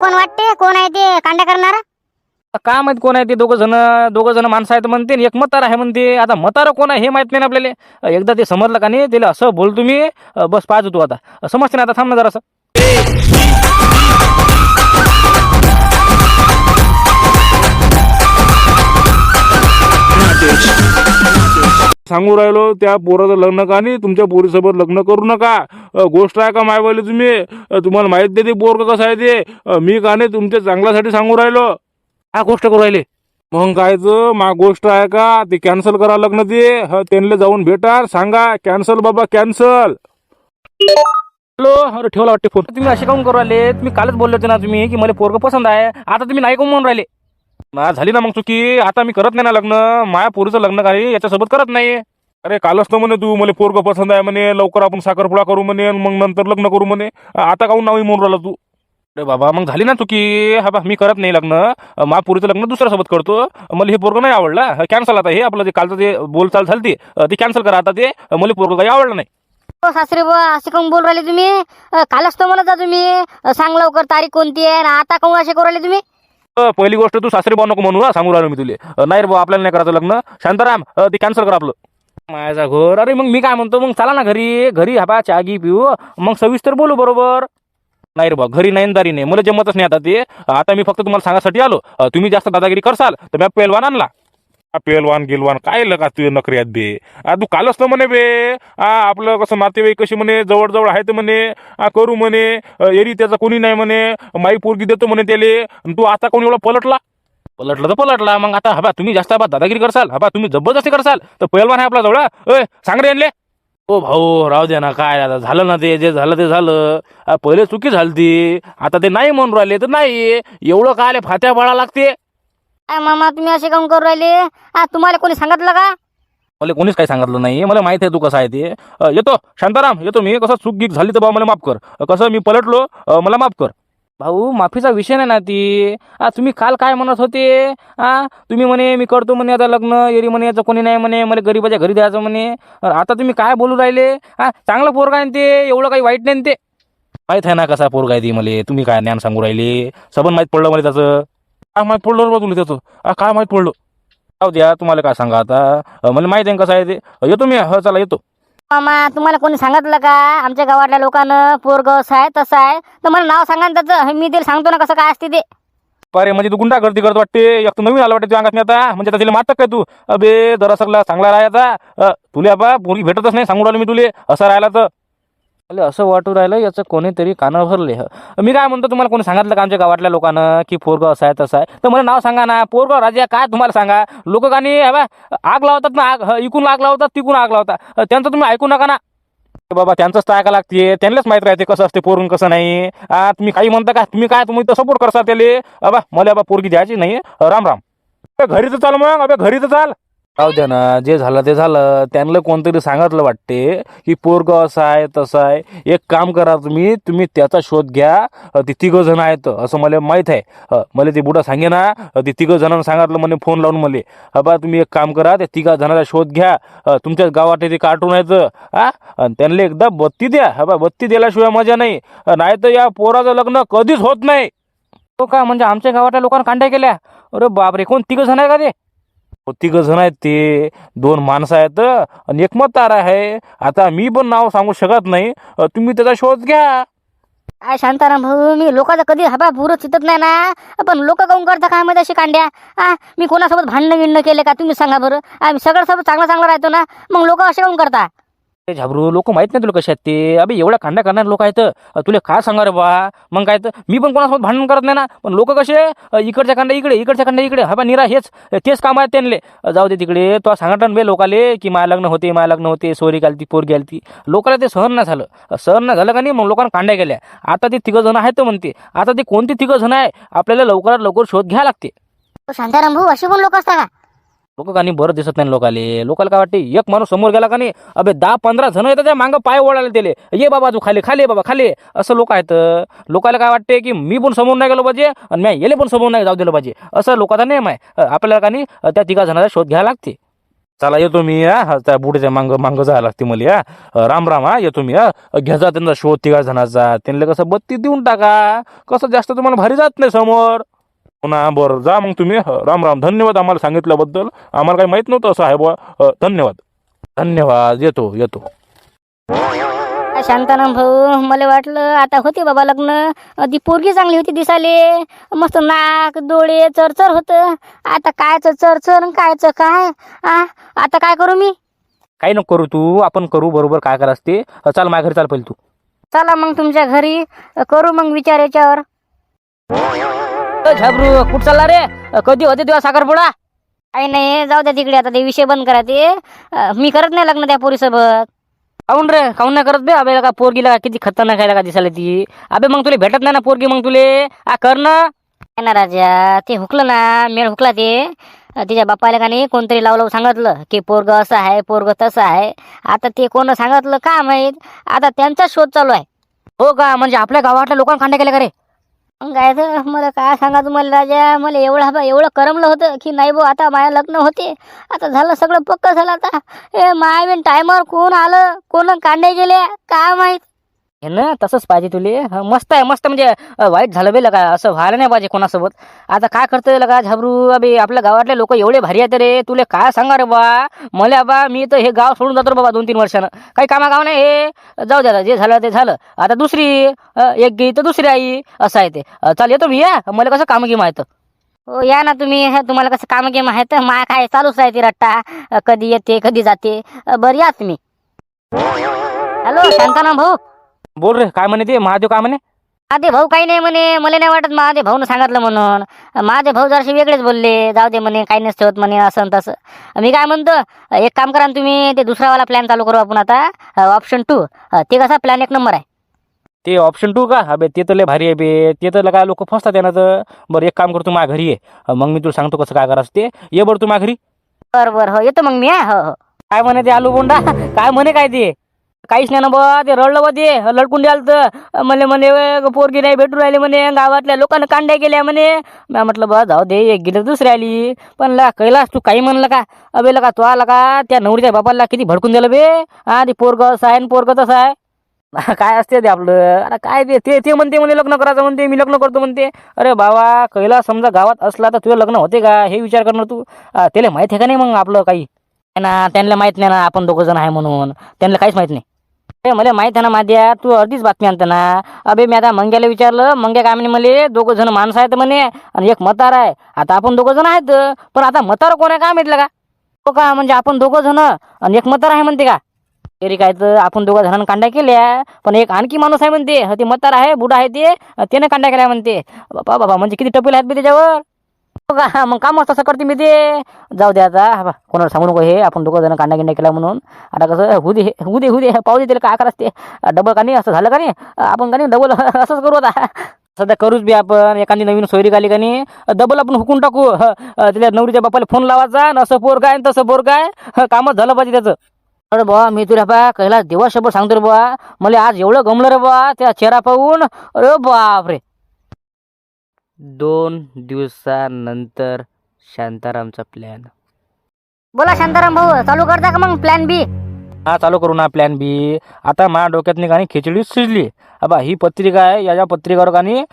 कोण वाटते, कोण आहे ते कांड्या करणार? काय माहित कोण आहे ते? दोघं जण माणसं आहेत म्हणते आणि एक मतार आहे म्हणते. आता मतार कोण आहे हे माहित नाही ना आपल्याला. एकदा ते समजलं का नाही त्याला असं बोल तुम्ही, बस पाहतो तू आता समजते ना. आता थांब ना जरासं. सांगू राहिलो त्या पोराचं लग्न का नाही, तुमच्या पोरीसोबत लग्न करू नका. गोष्ट आहे का मायवाली तुम्ही? तुम्हाला माहित नाही ते पोरग कसं आहे ते. मी का नाही तुमच्या चांगल्यासाठी सांगू राहिलो. हा गोष्ट करू राहिले. मग कायचं मा गोष्ट आहे का? ते कॅन्सल करा लग्न ते. त्यांना जाऊन भेटा, सांगा कॅन्सल बाबा कॅन्सल. हॅलो, अरे ठेवला वाटते फोन. तुम्ही असे काऊन करू राहिले? तुम्ही कालच बोलले होते ना तुम्ही की मला पोरग पसंत आहे. आता तुम्ही नाही काऊन म्हणून राहिले? ना झाली ना मग चुकी. आता मी करत नाही ना लग्न. माया पोरीचं लग्न काही याच्यासोबत करत नाही. अरे कालच तर म्हणे तू मला पोरग पसंत आहे म्हणे, लवकर आपण साखरपुडा करू म्हणे, मग नंतर लग्न करू म्हणे. आता काऊन नाव म्हणून राहिला तू? अरे बाबा मग झाली ना चुकी. हा बा मी करत नाही लग्न. माया पोरीचं लग्न दुसऱ्यासोबत करतो. मला हे पोरग नाही आवडला. कॅन्सल आता हे आपलं जे कालचं जे बोलचाल झाली ती कॅन्सल करा आता. ते मला पोरग काही आवडलं नाही. हो सासरे बुवा, असे काऊन बोल राहिले तुम्ही? कालच तर म्हणत जा तुम्ही, सांग लवकर तारीख कोणती आहे. आता काऊन असे करू राहिले तुम्ही? पहिली गोष्ट तू सासरी बा नको म्हणू. सांगू राहिलो मी तुले. नाही रे बा आपल्याला नाही करायचं लग्न. शांताराम ते कॅन्सल करा आपलं. माझा घर. अरे मग मी काय म्हणतो, मग चला ना घरी हा चहा घी पिऊ, मग सविस्तर बोलू बरोबर. नाही रे बा घरी नाही दारी नाही, मला जमतच नाही आता ते. आता मी फक्त तुम्हाला सांगासाठी आलो. तुम्ही जास्त दादागिरी करसाल तर मी पेलवान आणला. पेलवान गिलवान काय लगा तू नकऱ्यात बे. तू कालच तर म्हणे बे. आपलं कसं नातेवाईक कशी म्हणे जवळ जवळ आहेत म्हणे. करू म्हणे एरी त्याचा कोणी नाही म्हणे. माई पोरगी देतो म्हणे त्याले. तू आता कोणी एवढा पलटला तर पलटला. मग आता हबा तुम्ही जास्त दादागिरी करसाल, हबा तुम्ही जबरदस्ती करसाल तर पेलवान आहे आपला जवळ. सांग रे आणले. ओ भाऊ राहू दे ना. काय आता झालं ना, ते जे झालं ते झालं. पहिले चुकी झाली ती. आता ते नाही म्हणून राहिले तर नाही. एवढं काय फात्या पाळा लागते. मामा तुम्ही असे काऊन करू राहिले? तुम्हाला कोणी सांगितलं का? मला कोणीच काही सांगितलं नाही. मला माहिती आहे तू कसं आहे ते. येतो शांताराम, येतो मी. कसं चूक गीक झाली तर भाऊ मला माफ कर. कसं मी पलटलो, मला माफ कर भाऊ. माफीचा विषय नाही ना ती. तुम्ही काल काय म्हणत होते? तुम्ही म्हणे मी करतो म्हणे आता लग्न, एरी म्हणे याचं कोणी नाही म्हणे, मला गरीबाच्या घरी द्यायचं म्हणे. आता तुम्ही काय बोलू राहिले? चांगलं पोरगा आहे ते, एवढं काही वाईट नाही ते. माहीत आहे ना कसा पोरगा आहे ती मला. तुम्ही काय ज्ञान सांगू राहिले? सबन माहीत पडलं मला त्याचं. काय माहीत पडलं बा तुला त्याचं? काय माहीत पडलं? जाऊ द्या, तुम्हाला काय सांगा आता. मला माहिती आहे कसं आहे ते. येतो मी. चला येतो. मामा तुम्हाला कोणी सांगितलं का आमच्या गावातल्या लोकांना पोरग असं आहे तसं आहे? तर मला नाव सांगा ना त्याचं, मी ते सांगतो ना कसं काय असते ते. अरे म्हणजे तू गुंडा गर्दी करत वाटते. एक तर नवीन आला वाटते तुझ्या अंगात मी आता. म्हणजे आता तिला मारतात काय तू? अबे दरा सगळा चांगला राहायचा. तुले बा पोरगी भेटतच नाही. सांगू राहिलो मी तुले. असं राहिला तर असं वाटू राहिलं याचं कोणीतरी कानं भरले. मी काय म्हणतो, तुम्हाला कोणी सांगितलं का आमच्या गावातल्या लोकांना की पोरग असं आहे तसं आहे? तर मला नाव सांगा ना. पोरग राजा काय तुम्हाला सांगा. लोक कानी आग लावतात ना. आग इकून आग लावतात, तिकून आग लावतात. त्यांचं तुम्ही ऐकू नका ना बाबा. त्यांचंच तर ऐका लागते. त्यांनाच माहित राहते कसं असते पोरून कसं नाही. तुम्ही काही म्हणता का? तुम्ही तर सपोर्ट करता त्याले. मला पोरगी द्यायची नाही. राम राम. घरी तर चाल मग. घरी तर चाल. राहू द्या ना. जे झालं ते झालं. त्यांना कोणतरी सांगितलं वाटते की पोरग असं आहे तसं आहे. एक काम करा, तुम्ही त्याचा शोध घ्या. ते तिघं जण आहेत असं मला माहीत आहे. मला ते बुडा सांगे ना, ते तिघं जणांना सांगितलं म्हणे फोन लावून मला. तुम्ही एक काम करा, त्या तिघा जणांचा शोध घ्या. तुमच्या गावात ते कार्टून आहेत. आणि त्यांना एकदा बत्ती द्या. बत्ती दिल्याशिवाय मजा नाही. नाही तर या पोराचं लग्न कधीच होत नाही. हो का? म्हणजे आमच्या गावातल्या लोकांना कांड्या केल्या? अरे बापरे. कोण तिघं जण आहे का ते? तिघं जण आहेत ते. 2 माणसं आहेत आणि एक मतार आहे. आता मी पण नाव सांगू शकत नाही. तुम्ही त्याचा शोध घ्या. काय शांताराम भाऊ, मी लोकांचं कधी पुरं चितत नाही ना. पण लोक काऊन करता काय माहिती अशी कांड्या? मी कोणासोबत भांडणं गिणणं केले का तुम्ही सांगा बरं? मी सगळं सोबत चांगला राहतो ना. मग लोक असे काऊन करता? झाबरू लोक माहित नाही तुला कशा आहेत ते. अबे एवढ्या कांड्या करणारे लोक आहेत. तुला काय सांगा रे बा. मग काय तर मी पण कोणासोबत भांडण करत नाही ना. पण लोक कसे इकडच्या कांड्या इकडे, इकडच्या कांड्या इकडे. निरा तेच काम आहेत त्यांले. जाऊ दे तिकडे. तो सांगत बे लोकाले की माय लग्न होते सोरी घालती पोरगी घालती. लोकाला ते सहन नाही झालं. सहन नाही झालं का नाही, मग लोकांना कांड्या केल्या. आता ते तिघं जण आहेत म्हणते. आता ते कोणते तिघं जण आहे आपल्याला लवकरात लवकर शोध घ्यायला लागते. शांताराम भाऊ असे पण लोक असतात का? लोक का नाही बरं दिसत नाही लोकाला काय वाटते, एक माणूस समोर गेला का नाही, अबे 10-15 जण येतात त्या मागं पाय ओढायला त्याले. ये बाबा तू खाली बाबा खाली. असं लोक आहेत. लोकाला काय वाटते की मी पण समोर नाही गेलो पाहिजे आणि मी येले पण समोर नाही जाऊ दिलं पाहिजे. असं लोकांचा नेम आहे. आपल्याला का नाही त्या तिघा जणांचा शोध घ्यायला लागते. चला येतो मी त्या बुढ्याच्या मांग जायला लागते मला राम राम येतो मी घ्या जा त्यांचा शोध 3 जणांचा. त्यांना कसं बत्ती देऊन टाका, कसं जास्त तुम्हाला भारी जात नाही समोर. हो ना, बरं जा मग तुम्ही. राम राम, धन्यवाद आम्हाला सांगितल्याबद्दल. आम्हाला काही माहित नव्हतं असं आहे बुवा. धन्यवाद धन्यवाद, येतो येतो. शांताराम भाऊ, मला वाटलं आता होते बाबा लग्न. ती पोरगी चांगली होती दिसाले, मस्त नाक डोळे चरचर होतं. आता कायचं चरचर कायचं काय. आता काय करू मी. काही नको करू तू, आपण करू बरोबर काय करायचं ते. चाल माझ्या घरी चाल पहिले तू. चला मग तुमच्या घरी करू मग विचार याच्यावर. झाबरू कुठं चालला रे? कधी होते तेव्हा साखरपुडा? काही नाही, जाऊ द्या तिकडे, आता ते विषय बंद करा ते. मी करत नाही लग्न त्या पोरीसोबत. काऊन रे, काऊन नाही करत बे? अबे का पोरगीला किती खतरनाक खायला का दिसायला ती. अबे मग तुला भेटत नाही ना पोरगी, मग तुले कर ना. काय ना राजा, ते हुकलं ना, मेळ हुकला ते. तिच्या बाप्पाला का नाही कोणतरी लावलं सांगितलं की पोरग असं आहे पोरग तसं आहे. आता ते कोण सांगितलं का माहीत. आता त्यांचा शोध चालू आहे. हो का? म्हणजे आपल्या गावातल्या लोकांना कांडा केला का रे? मग काय तर मला काय सांगा तुम्हाला राजा, मला एवढं करमलं होतं की नाही भाऊ आता माझं लग्न होते. आता झालं सगळं पक्क झालं. आता ए मायबीन टायमर कोण आलं कोण कांडे गेले काय माहीत. हे ना तसंच पाहिजे तुले. मस्त आहे मस्त, म्हणजे वाईट झालं बे लगा, असं व्हायला नाही पाहिजे कोणासोबत. आता काय करतोय लगा झाबरू? अबे आपल्या गावातले लोक एवढे भारी आहेत रे, तुले काय सांगा रे बा. मला बा मी तर हे गाव सोडून जातो रे बाबा 2-3 वर्षानं. काही कामागाव नाही हे. जाऊ द्या, जे झालं ते झालं. आता दुसरी एक गी तर दुसरी आई, असं आहे ते. चाल येतो मी. मला कसं काम की माहित. हो या ना तुम्ही. तुम्हाला कसं काम गेम आहे तर मा काय चालूच राहते रट्टा. कधी येते कधी जाते. बरं या तुम्ही. हॅलो शांताराम भाऊ. बोल रे, काय म्हणे ते महादेव, काय म्हणे? महादेव भाऊ काही नाही म्हणे, मला नाही वाटत महादेव भाऊनं सांगितलं म्हणून. महादेव भाऊ जरासे वेगळेच बोलले. जाऊ दे म्हणे, काही नसते होत म्हणे, असं आणि तसं. मी काय म्हणतो, एक काम करा ना तुम्ही, ते दुसरावाला प्लॅन चालू करू आपण आता. ऑप्शन 2 ते कसा प्लॅन 1 नंबर आहे. ते ऑप्शन 2 का? अबे ते तर लय भारी आहे बे. ते तर काय लोक फसतात त्यानं तर. बरं एक काम करतो, माझ्या घरी ये, मग मी तुला सांगतो कसं काय करायचं ते. ये बरं तू माझ्या घरी. बरं बरं, हो येतो मग मी. हो हो. काय म्हणे ते आलू बोंडा? काय म्हणे काय ते? काहीच नाही ना बा. ते रडलं बा, ते लडकून द्याल तर म्हणे पोरगी नाही भेटू राहिले म्हणे, गावातल्या लोकांना कांड्या गेल्या म्हणे. मी म्हटलं बा जाऊ दे, एक गेलं दुसरी आली. पण ला कैलास तू काही म्हणलं का? अबे लका तू आला का त्या नवरीच्या बापाला किती भडकून दिलं बे. ते पोरग असं आहे पोरग तसं आहे. काय असते ते आपलं. अरे काय ते म्हणते म्हणे लग्न करायचं म्हणते, मी लग्न करतो म्हणते. अरे बाबा कैलास समजा गावात असला तर तुझं लग्न होते का हे विचार करणार तू. त्याला माहिती आहे का नाही मग आपलं काही ना. त्यांना माहित नाही ना आपण 2 जण आहे म्हणून. त्यांना काहीच माहित नाही. अरे मला माहित आहे ना माझ्या, तू अर्धीच बातमी आणते ना. अबे मी आता मंग्याला विचारलं, मंग्या काय म्हणे, मला 2 जण माणसं आहेत म्हणे आणि एक मतार आहे. आता आपण 2 जण आहेत, पण आता मतार कोण आहे काय माहितलं का? हो का? म्हणजे आपण 2 जण आणि एक मतार आहे म्हणते का? तरी काय तर आपण 2 जणांना कांड्या केल्या, पण एक आणखी माणूस आहे म्हणते, ते मतार आहे बुडा आहे ते, त्याने कांड्या केल्या म्हणते. बाबा बाबा, म्हणजे किती टपेल आहेत बे त्याच्यावर. हो का? मग काम तसं करते मी ते. जाऊ दे आता बा, कोणाला सांगू नको हे आपण 2 जण कांड्या गिंड्या केल्या म्हणून. आता कसं होऊ दे पाहू दे त्याला काय करायचं ते. डबल का नाही असं झालं का नाही, आपण का नाही डबल असंच करू आता. सध्या करूच बी आपण. एखादी नवीन सोयरी आली का नाही, डबल आपण हुकून टाकू. त्याच्या नवरीच्या बापाला फोन लावायचा, असं पोर काय तसं पोर काय, कामच झालं पाहिजे त्याचं. अरे बा मी तुला बा कैलास देवाशब्द सांगतो रे बा. मला आज एवढं गमलं रे बा त्या चेहरा पाहून. अरे बापरे. 2 दिवसानंतर शांतारामचा प्लॅन. बोला शांताराम भाऊ, चालू करता का मग प्लॅन बी. चालू करू ना प्लॅन बी. आता माझ्या डोक्यातनी का नाही खिचडी शिजली. अबा ही पत्रिका आहे, या पत्रिकावर का नाही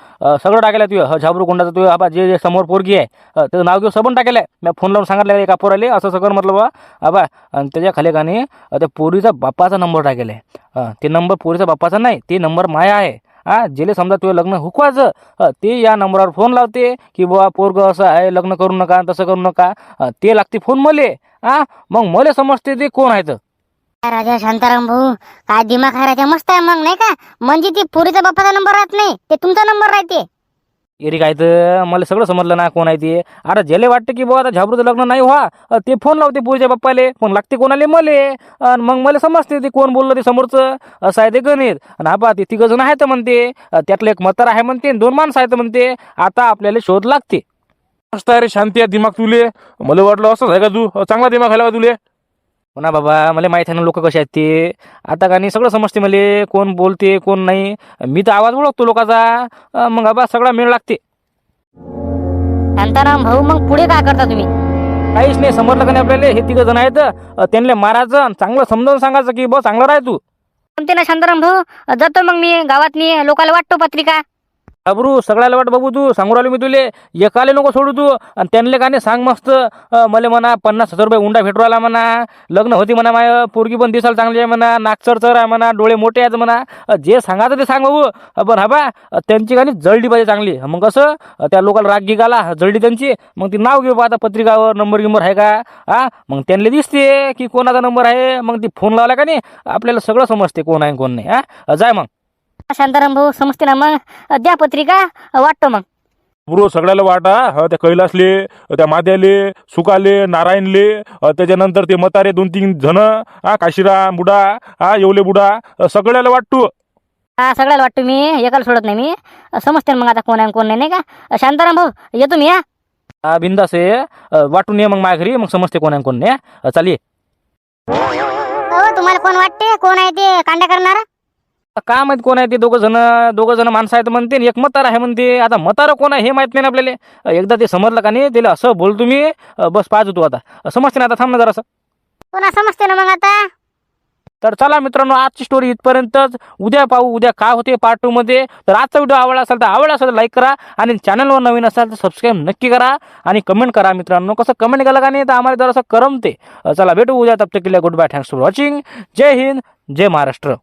सगळं टाकेलं तुझं झाबरू कोंडाचं तुझं. अबा जे समोर पोरगी आहे त्याचं नाव घेऊन सबन टाकेलं आहे. मी फोन लावून सांगितलं एका पोराले असं सगळं म्हटलं बा. अबा आणि त्याच्या खाली का नाही त्या पोरीचा बाप्पाचा नंबर टाकेला आहे. ते नंबर पोरीचा बाप्पाचा नाही, ते नंबर माया आहे. जेले समजा तुझं लग्न हुकवायचं ते या नंबरवर फोन लावते की बुवा पोरग असं आहे, लग्न करू नका तसं करू नका. ते लागते फोन मले. मग मला समजते ते कोण आहे तर. राजा शांताराम भाऊ, काय दिमाग आहे राजा, मस्त आहे मग नाही का. म्हणजे ती पोरीचा बाप्पाचा नंबर राहत नाही, ते तुमचा नंबर राहते. एरी काय तर मला सगळं समजलं ना कोण आहे ते. आता ज्याला वाटतं की बुवा आता झाबरूचं लग्न नाही व्हा, ते फोन लावते पोरीच्या बाप्पाले, पण लागते कोणाले मले. आणि मग मला समजते ते कोण बोललं ते समोरचं. असं आहे ते गणित. आणि आबा ते 3 जण आहेत म्हणते, त्यातलं एक म्हातारा आहे म्हणते, 2 माणसं आहेत म्हणते. आता आपल्याला शोध लागते. मस्त आहे रे, शांती आहे दिमाग तुले. मला वाटलं असंच आहे का तू, चांगला दिमाग आहे का तुले. हो ना बाबा, मला माहिती आहे ना लोक कसे आहेत ते. आता का नाही सगळं समजते मला, कोण बोलते कोण नाही. मी तर आवाज ओळखतो लोकांचा. मग आबा सगळा मेळ लागते. शांताराम भाऊ, मग पुढे काय करता तुम्ही. काहीच नाही समजलं का नाही आपल्याला. हे तिघ जण आहेत, त्यांना मारायचं आणि चांगलं समजावून सांगायचं की बस चांगलं राह तू. म्हणते ना शांताराम भाऊ, जातो मग मी गावातनी लोकांना वाटतो पत्रिका. अब्रू सगळ्याला वाट बघू तू, सांगू राहिलो मी तुले. एकाले नको सोडू तू. आणि त्यांना का नाही सांग मस्त, मला म्हणा 50,000 रुपये उंडा भेटू राहिला म्हणा, लग्न होती म्हणा, माय पोरगी पण दिसायला चांगली आहे म्हणा, नाकचरचर आहे म्हणा, डोळे मोठे आहेत म्हणा. जे सांगायचं ते सांग भाऊ. पण हा बा त्यांची का नाही जळली पाहिजे चांगली. मग कसं त्या लोकांना राग गिग आला, जळली त्यांची, मग ती नाव घेऊ बा आता पत्रिकावर, नंबर गिंबर आहे का. हा मग त्यांना दिसते की कोणाचा नंबर आहे. मग ती फोन लावला का नाही आपल्याला सगळं समजते कोण आहे कोण नाही. हा जाय मग. शांताराम भाऊ समजते ना, मग द्या पत्रिका, वाटतो मग. बरो सगळ्याला वाटा. त्या कैलासले, त्या माद्याले, सुकाले, नारायणले, त्याच्यानंतर ते मतारे 2-3 जण, काशीराम बुडा, येवले बुडा, सगळ्याला वाटतो. हा सगळ्याला वाटतो मी, एकाला सोडत नाही मी. समजते ना मग आता कोण आहे कोण नाही, नाही का शांताराम भाऊ. येतो मी. बिंदास आहे, वाटून ये मग माझ्या घरी, मग समजते कोण आहे कोण नाही. चाल ये. तुम्हाला कोण वाटते, कोण आहे ते कांड्या करणार? काय माहित कोण आहे ते. दोघं जण माणसं आहेत म्हणते, आणि एक मतार आहे म्हणते. आता मतार कोण आहे हे माहित नाही ना आपल्याला. एकदा ते समजलं का नाही त्याला असं बोल तुम्ही, बस पाहतो तू आता समजते ना. आता थांब ना जरासं. कोणा समजते ना मग आता. तर चला मित्रांनो, आजची स्टोरी इथपर्यंतच. उद्या पाहू उद्या काय होते पार्ट 2 मध्ये. तर आजचा व्हिडिओ आवडला असेल तर लाईक करा, आणि चॅनलवर नवीन असाल तर सबस्क्राईब नक्की करा, आणि कमेंट करा मित्रांनो. कसं कमेंट केलं का नाही तर आम्हाला जरासं करमते. चला भेटू उद्या. तब तक के लिए good bye, thanks for watching. जय हिंद, जय महाराष्ट्र.